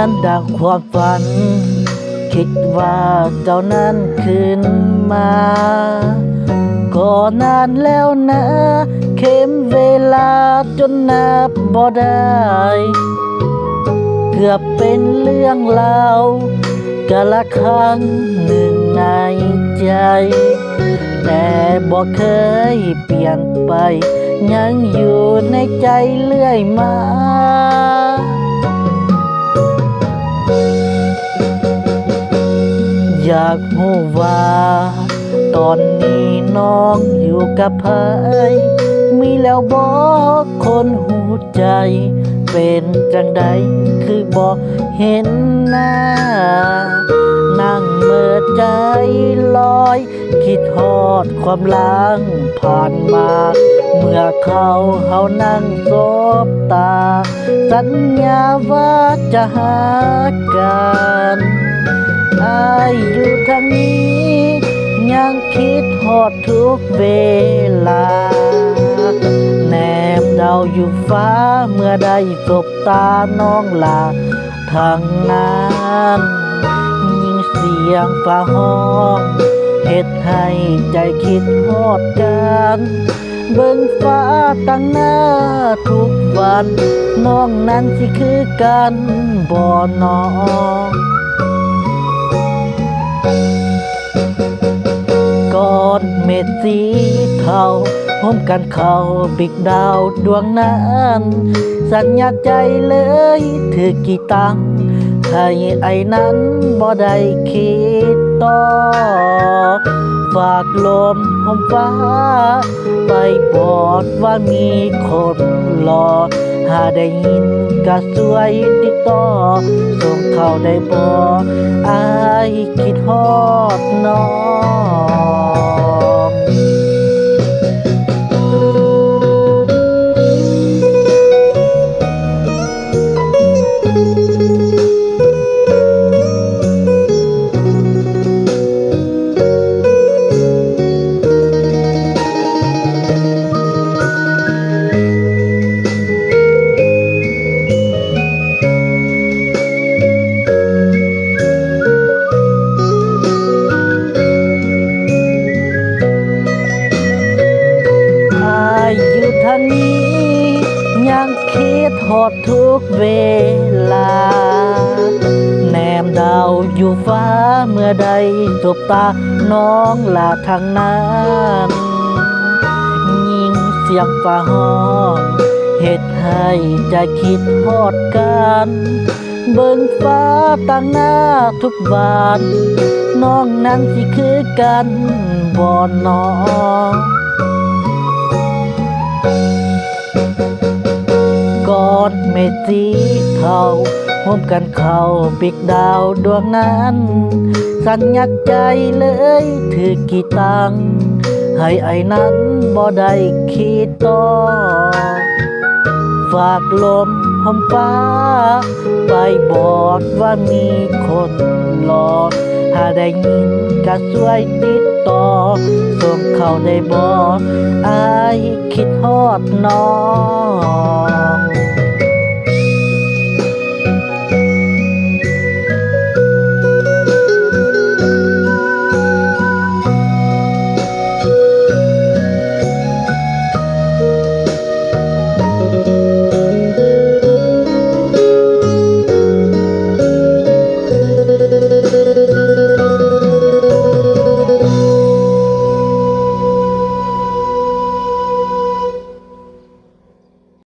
อนดังความฝันคิดว่าเจ้านั้นขึ้นมาก็นานแล้วนะเข็มเวลาจนนับบ่ได้เกือบเป็นเรื่องราวกะละครั้งหนึ่งในใจแต่บ่เคยเปลี่ยนไปยังอยู่ในใจเรื่อยมาอยากรู้ว่าตอนนี้น้องอยู่กับไผมีแล้วบ่คนหูใจเป็นจังใดคือบ่เห็นหน้านั่งเมื่อใจลอยคิดฮอดความหลังผ่านมาเมื่อเขานั่งสบตาสัญญาว่าจะหากันอายอยู่ทางนี้ยังคิดฮอดทุกเวลาแนมดาวอยู่ฟ้าเมื่อได้สบตาน้องลาทางนั้นยิ่งเสียงฟ้าห้องเฮ็ดให้ใจคิดฮอดกันเบิ่งฟ้าตั้งหน้าทุกวันน้องนั้นสิคือกันบ่น้องก่อนเม็ดสีเทาพร้อมกันเขาบิกดาวดวงนั้นสัญญาใจเลยถือกี่ตังให้ไอ้นั้นบ่ได้คิดต่อฝากลมหอมฟ้าไปบอกว่ามีคนรอหาได้ยินก็สวยติดต่อส่งเข้าได้บ่อายคิดฮอดน้องทางนี้ยังคิดฮอดทุกเวลาแนมดาวอยู่ฟ้าเมื่อใดสบตาน้องลาทางนั้นยิ่งเสียงฟ้าห้องเฮ็ดให้ใจคิดฮอดกันเบิ่งฟ้าตั้งหน้าทุกวันน้องนั้นสิคือกันบ่น้องก่อนเม็ดสีเทาพร้อมกันเขาปิกดาวดวงนั้นสัญญาใจเลยถือกี่ตังให้ไอ้นั้นบ่ได้คิดต่อฝากลมหอมฟ้าไปบอกว่ามีคนรอหาได้ยินก็สวยติดต่อส่งเข้าได้บ่อายคิดฮอดน้อง